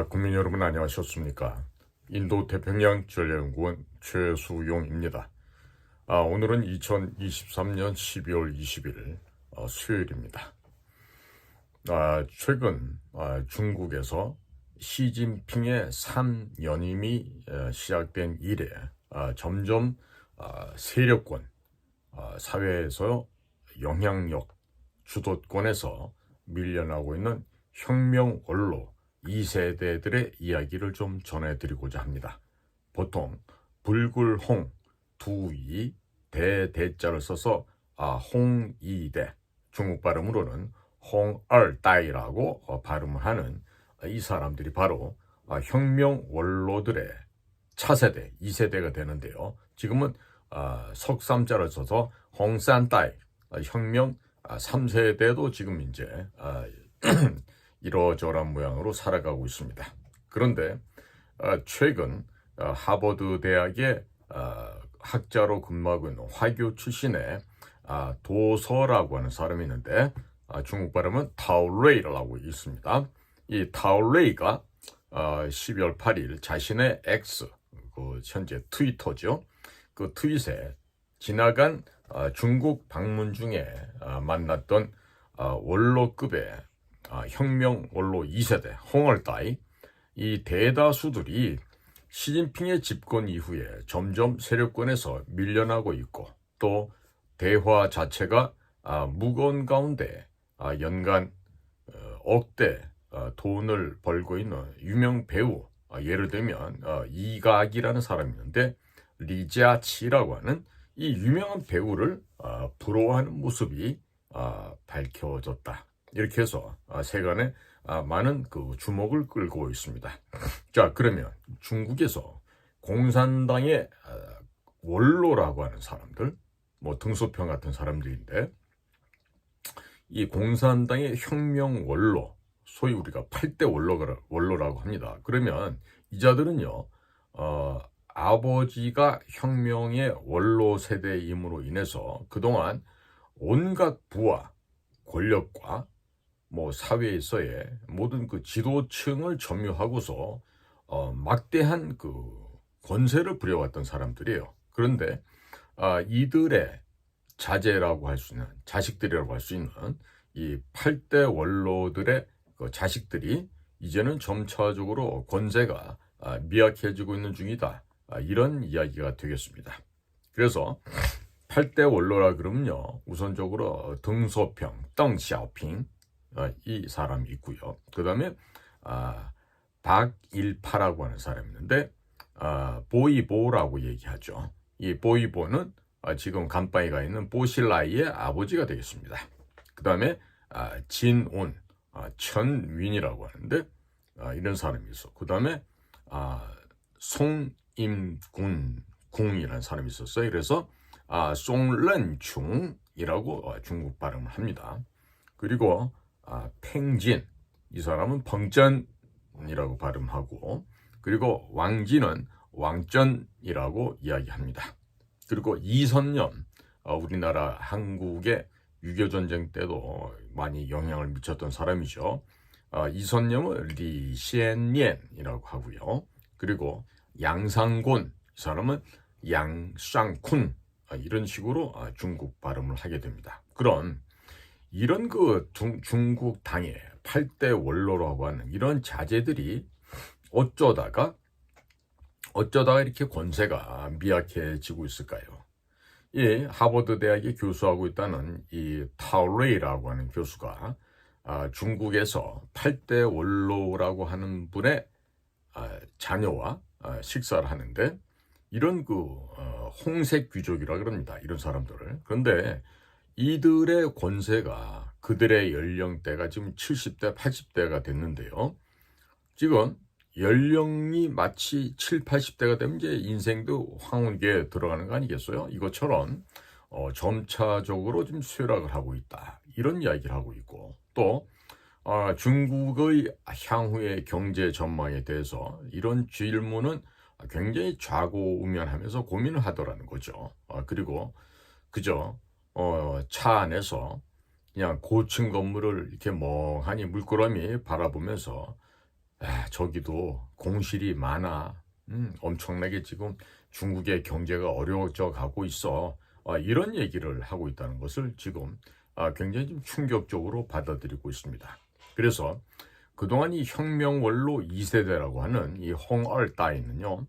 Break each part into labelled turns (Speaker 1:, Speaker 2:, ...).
Speaker 1: 국민 여러분 안녕하셨습니까? 인도 태평양 전략연구원 최수용입니다. 오늘은 2023년 12월 20일 수요일입니다. 최근 중국에서 시진핑의 3연임이 시작된 이래 점점 세력권, 사회에서 영향력, 주도권에서 밀려나고 있는 혁명 원로 2세대들의 이야기를 좀 전해드리고자 합니다. 보통 불굴홍, 두이, 대대자를 써서 홍이대, 중국 발음으로는 홍얼따이라고 발음을 하는 이 사람들이 바로 혁명 원로들의 차세대, 2세대가 되는데요. 지금은 석삼자를 써서 홍산따이, 혁명 3세대도 지금 이제 이러저러한 모양으로 살아가고 있습니다. 그런데 최근 하버드 대학의 학자로 근무하고 있는 화교 출신의 도서라고 하는 사람이 있는데 중국 발음은 타오레이라고 있습니다. 이 타오레이가 12월 8일 자신의 X, 현재 트위터죠. 그 트윗에 지나간 중국 방문 중에 만났던 원로급의 혁명 원로 2세대 홍얼따이, 이 대다수들이 시진핑의 집권 이후에 점점 세력권에서 밀려나고 있고, 또 대화 자체가 무거운 가운데 연간 억대 돈을 벌고 있는 유명 배우, 예를 들면 이각이라는 사람이 있는데 리지아치라고 하는 이 유명한 배우를 부러워하는 모습이 밝혀졌다. 이렇게 해서 세간에 많은 그 주목을 끌고 있습니다. 자, 그러면 중국에서 공산당의 원로라고 하는 사람들, 등소평 같은 사람들인데, 이 공산당의 혁명 원로, 소위 우리가 8대 원로라고 합니다. 그러면 이 자들은요, 아버지가 혁명의 원로 세대임으로 인해서 그동안 온갖 부와 권력과 사회에서의 모든 그 지도층을 점유하고서 막대한 그 권세를 부려왔던 사람들이에요. 그런데 이들의 자제라고 할 수 있는, 자식들이라고 할 수 있는 이 8대 원로들의 그 자식들이 이제는 점차적으로 권세가 미약해지고 있는 중이다. 이런 이야기가 되겠습니다. 그래서 8대 원로라 그러면요, 우선적으로 등소평, 덩샤오핑, 이 사람이 있고요. 그 다음에 박일파라고 하는 사람이 있는데 보이보라고 얘기하죠. 이 보이보는 지금 간빠이가 있는 보실라이의 아버지가 되겠습니다. 그 다음에 진온, 천윈이라고 하는데 이런 사람이 있어. 그 다음에 송임궁이라는 사람이 있었어요. 그래서 송런충이라고 중국 발음을 합니다. 그리고 팽진, 이 사람은 펑전이라고 발음하고, 그리고 왕진은 왕전이라고 이야기합니다. 그리고 이선념, 우리나라 한국의 6.25전쟁 때도 많이 영향을 미쳤던 사람이죠. 이선념은 리시엔옌이라고 하고요. 그리고 양상곤, 이 사람은 양쌍쿤, 이런 식으로 중국 발음을 하게 됩니다. 그럼 이런 그 중국 당의 8대 원로라고 하는 이런 자제들이 어쩌다가 이렇게 권세가 미약해지고 있을까요? 이 하버드 대학에 교수하고 있다는 이 타오레이라고 하는 교수가 중국에서 8대 원로라고 하는 분의 자녀와 식사를 하는데, 이런 그 홍색 귀족이라 그럽니다. 이런 사람들을. 그런데 이들의 권세가, 그들의 연령대가 지금 70대, 80대가 됐는데요. 지금 연령이 마치 7, 80대가 되면 이제 인생도 황혼기에 들어가는 거 아니겠어요? 이것처럼 점차적으로 좀 쇠락을 하고 있다. 이런 이야기를 하고 있고, 또 중국의 향후의 경제 전망에 대해서 이런 질문은 굉장히 좌고우면하면서 고민을 하더라는 거죠. 그리고 그저 차 안에서 그냥 고층 건물을 이렇게 멍하니 물끄러미 바라보면서 저기도 공실이 많아. 엄청나게 지금 중국의 경제가 어려워져 가고 있어. 이런 얘기를 하고 있다는 것을 지금 굉장히 좀 충격적으로 받아들이고 있습니다. 그래서 그동안 이 혁명원로 2세대라고 하는 이 홍얼따이는요,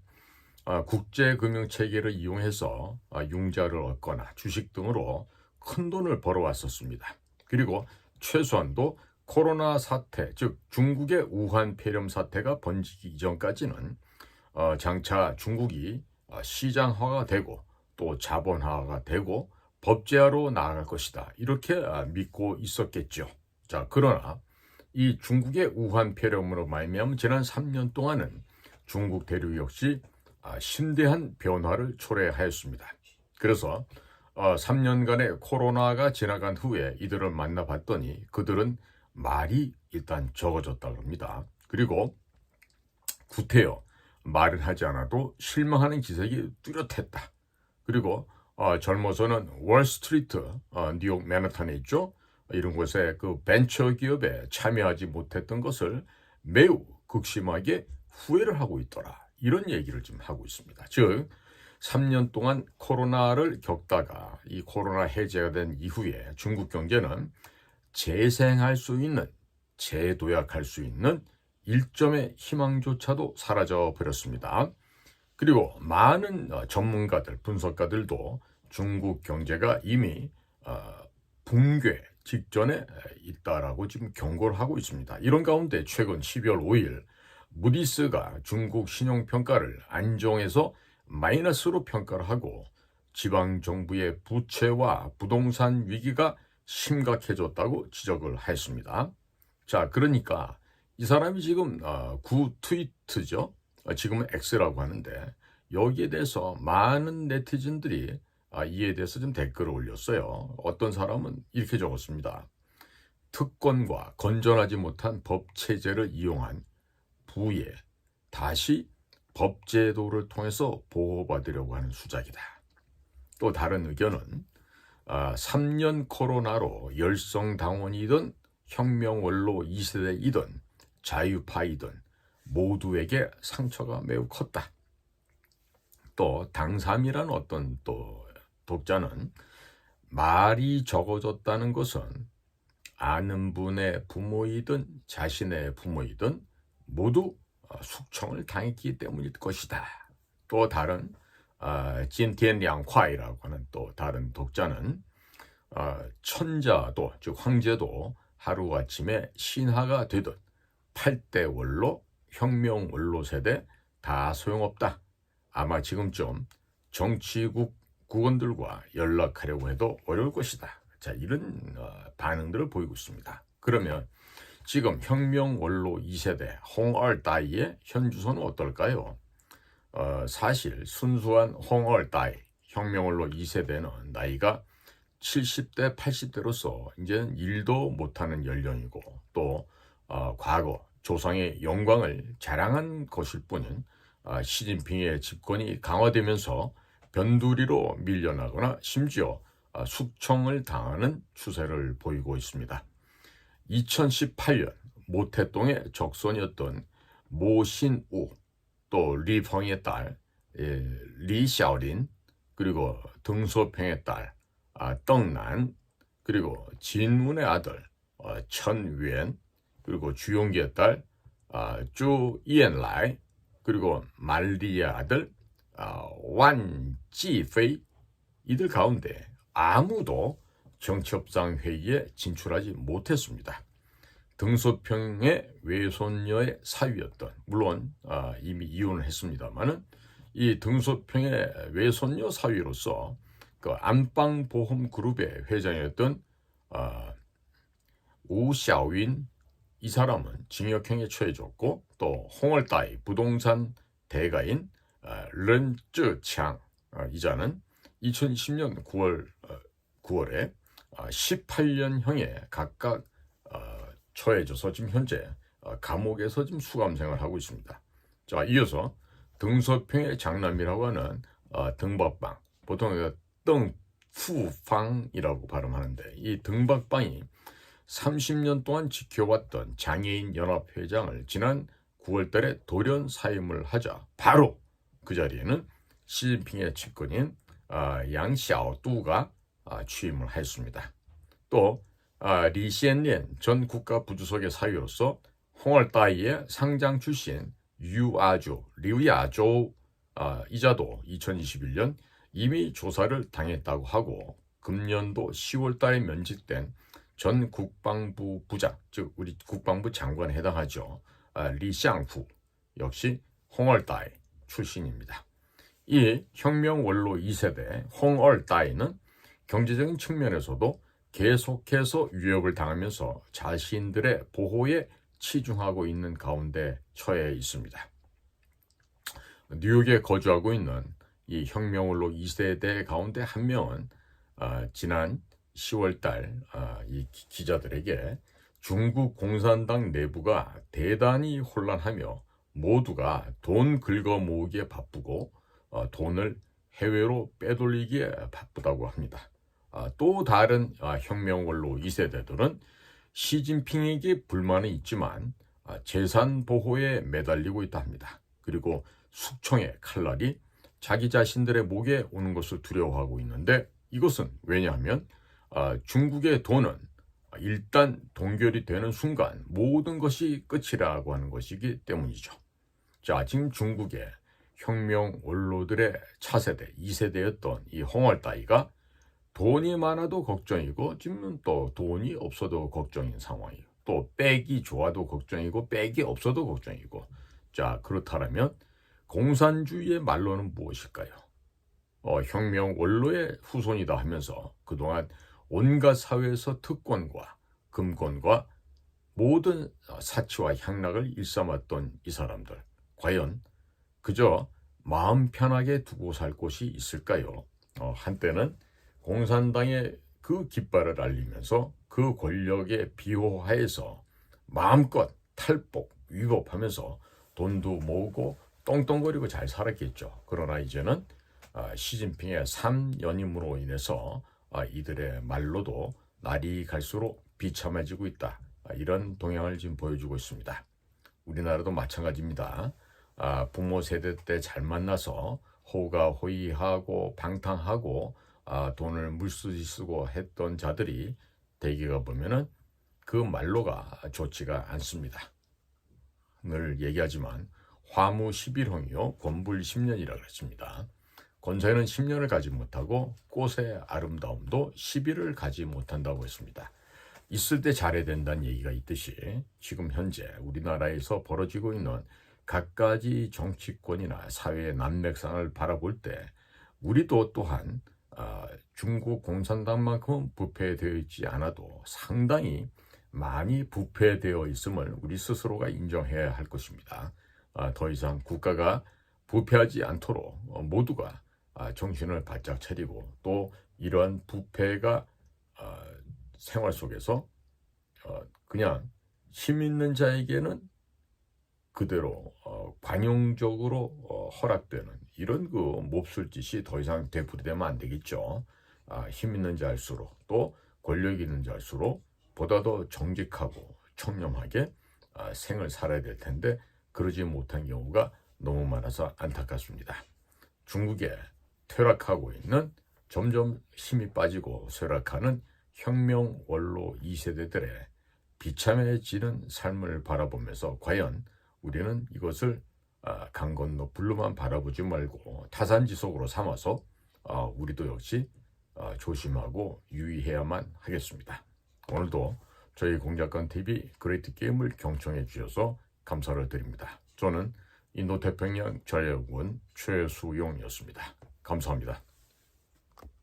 Speaker 1: 국제금융체계를 이용해서 융자를 얻거나 주식 등으로 큰 돈을 벌어왔었습니다. 그리고 최소한도 코로나 사태, 즉 중국의 우한 폐렴 사태가 번지기 이전까지는 장차 중국이 시장화가 되고 또 자본화가 되고 법제화로 나아갈 것이다. 이렇게 믿고 있었겠죠. 자, 그러나 이 중국의 우한 폐렴으로 말미암아 지난 3년 동안은 중국 대륙 역시 심대한 변화를 초래하였습니다. 그래서 3년간의 코로나가 지나간 후에 이들을 만나봤더니 그들은 말이 일단 적어졌다고 합니다. 그리고 구태여 말을 하지 않아도 실망하는 기색이 뚜렷했다. 그리고 젊어서는 월스트리트, 뉴욕 맨하탄에 있죠. 이런 곳에 그 벤처 기업에 참여하지 못했던 것을 매우 극심하게 후회를 하고 있더라. 이런 얘기를 지금 하고 있습니다. 즉 3년 동안 코로나를 겪다가 이 코로나 해제가 된 이후에 중국 경제는 재생할 수 있는, 재도약할 수 있는 일점의 희망조차도 사라져 버렸습니다. 그리고 많은 전문가들, 분석가들도 중국 경제가 이미 붕괴 직전에 있다라고 지금 경고를 하고 있습니다. 이런 가운데 최근 12월 5일 무디스가 중국 신용평가를 안정에서 마이너스로 평가를 하고 지방정부의 부채와 부동산 위기가 심각해졌다고 지적을 했습니다. 자, 그러니까 이 사람이 지금 구 트위트죠. 지금은 X라고 하는데 여기에 대해서 많은 네티즌들이 이에 대해서 좀 댓글을 올렸어요. 어떤 사람은 이렇게 적었습니다. 특권과 건전하지 못한 법체제를 이용한 부에 다시 법제도를 통해서 보호받으려고 하는 수작이다. 또 다른 의견은 3년 코로나로 열성당원이든 혁명원로 2세대이든 자유파이든 모두에게 상처가 매우 컸다. 또 당삼이라는 어떤 또 독자는 말이 적어졌다는 것은 아는 분의 부모이든 자신의 부모이든 모두 숙청을 당했기 때문일 것이다. 또 다른 진티엔량콰이라고 하는 또 다른 독자는 천자도 즉 황제도 하루아침에 신하가 되듯 8대 원로, 혁명 원로 세대 다 소용없다. 아마 지금쯤 정치국 국원들과 연락하려고 해도 어려울 것이다. 자, 이런 반응들을 보이고 있습니다. 그러면 지금 혁명 원로 2세대 홍얼따이의 현 주소는 어떨까요? 사실 순수한 홍얼따이 혁명 원로 2세대는 나이가 70대, 80대로서 이제는 일도 못하는 연령이고 또 과거 조상의 영광을 자랑한 것일 뿐인 시진핑의 집권이 강화되면서 변두리로 밀려나거나 심지어 숙청을 당하는 추세를 보이고 있습니다. 2018년 모태동의 적손이었던 모신우, 또 리펑의 딸 리샤오린, 그리고 등소평의 딸 떡난, 그리고 진운의 아들 천위엔, 그리고 주용기의 딸 쭈이엔라이, 그리고 말리의 아들 완지페이, 이들 가운데 아무도 정치협상 회의에 진출하지 못했습니다. 등소평의 외손녀의 사위였던, 물론 이미 이혼을 했습니다만은 이 등소평의 외손녀 사위로서 그 안방보험그룹의 회장이었던 우샤윈, 이 사람은 징역형에 처해졌고 또 홍얼따이 부동산 대가인 른쯔창 이자는 2010년 9월에 18년형에 각각 처해져서 지금 현재 감옥에서 지금 수감생활을 하고 있습니다. 자, 이어서 등소평의 장남이라고 하는 등박방, 보통 덩푸팡이라고 발음하는데 이 등박방이 30년 동안 지켜왔던 장애인 연합회장을 지난 9월 달에 돌연 사임을 하자 바로 그 자리에는 시진핑의 측근인 양샤오두가 취임을 했습니다. 또 리시엔리엔 전 국가부주석의 사위로서 홍얼따이의 상장 출신 리우야조 이자도 2021년 이미 조사를 당했다고 하고 금년도 10월 달에 면직된 전 국방부 부장, 즉 우리 국방부 장관에 해당하죠. 리샹후 역시 홍얼따이 출신입니다. 이 혁명 원로 2세대 홍얼따이는 경제적인 측면에서도 계속해서 위협을 당하면서 자신들의 보호에 치중하고 있는 가운데 처해 있습니다. 뉴욕에 거주하고 있는 이 혁명 원로 2세대 가운데 한 명은 지난 10월달 이 기자들에게 중국 공산당 내부가 대단히 혼란하며 모두가 돈 긁어 모으기에 바쁘고 돈을 해외로 빼돌리기에 바쁘다고 합니다. 또 다른 혁명 원로 2세대들은 시진핑에게 불만이 있지만 재산 보호에 매달리고 있다 합니다. 그리고 숙청의 칼날이 자기 자신들의 목에 오는 것을 두려워하고 있는데 이것은 왜냐하면 중국의 돈은 일단 동결이 되는 순간 모든 것이 끝이라고 하는 것이기 때문이죠. 자, 지금 중국의 혁명 원로들의 차세대, 2세대였던 이 홍얼따이가 돈이 많아도 걱정이고 지금은 또 돈이 없어도 걱정인 상황이에요. 또 빽이 좋아도 걱정이고 빽이 없어도 걱정이고. 자, 그렇다면 공산주의의 말로는 무엇일까요? 혁명 원로의 후손이다 하면서 그동안 온갖 사회에서 특권과 금권과 모든 사치와 향락을 일삼았던 이 사람들, 과연 그저 마음 편하게 두고 살 곳이 있을까요? 한때는 공산당의 그 깃발을 알리면서 그 권력의 비호하에서 마음껏 탈복, 위법하면서 돈도 모으고 똥똥거리고 잘 살았겠죠. 그러나 이제는 시진핑의 3연임으로 인해서 이들의 말로도 날이 갈수록 비참해지고 있다. 이런 동향을 지금 보여주고 있습니다. 우리나라도 마찬가지입니다. 부모 세대 때 잘 만나서 호가호위하고 방탕하고 돈을 물쓰지 쓰고 했던 자들이 대개가 보면은 그 말로가 좋지가 않습니다. 늘 얘기하지만 화무 11홍이요 권불 10년이라고 했습니다. 권사에는 10년을 가지 못하고 꽃의 아름다움도 10일을 가지 못한다고 했습니다. 있을 때 잘해야 된다는 얘기가 있듯이 지금 현재 우리나라에서 벌어지고 있는 갖가지 정치권이나 사회의 난맥상을 바라볼 때 우리도 또한 중국 공산당만큼 부패되어 있지 않아도 상당히 많이 부패되어 있음을 우리 스스로가 인정해야 할 것입니다. 더 이상 국가가 부패하지 않도록 모두가 정신을 바짝 차리고 또 이러한 부패가 생활 속에서 그냥 힘 있는 자에게는 그대로 관용적으로 허락되는 이런 그 몹쓸 짓이 더 이상 되풀이되면 안 되겠죠. 힘 있는 자일수록 또 권력 있는 자일수록 보다 더 정직하고 청렴하게 생을 살아야 될 텐데 그러지 못한 경우가 너무 많아서 안타깝습니다. 중국에 퇴락하고 있는 점점 힘이 빠지고 쇠락하는 혁명 원로 2세대들의 비참해지는 삶을 바라보면서 과연 우리는 이것을 강 건너 불로만 바라보지 말고 타산지석으로 삼아서 우리도 역시 조심하고 유의해야만 하겠습니다. 오늘도 저희 공작관TV 그레이트 게임을 경청해 주셔서 감사를 드립니다. 저는 인도태평양 자유연구원 최수용이었습니다. 감사합니다.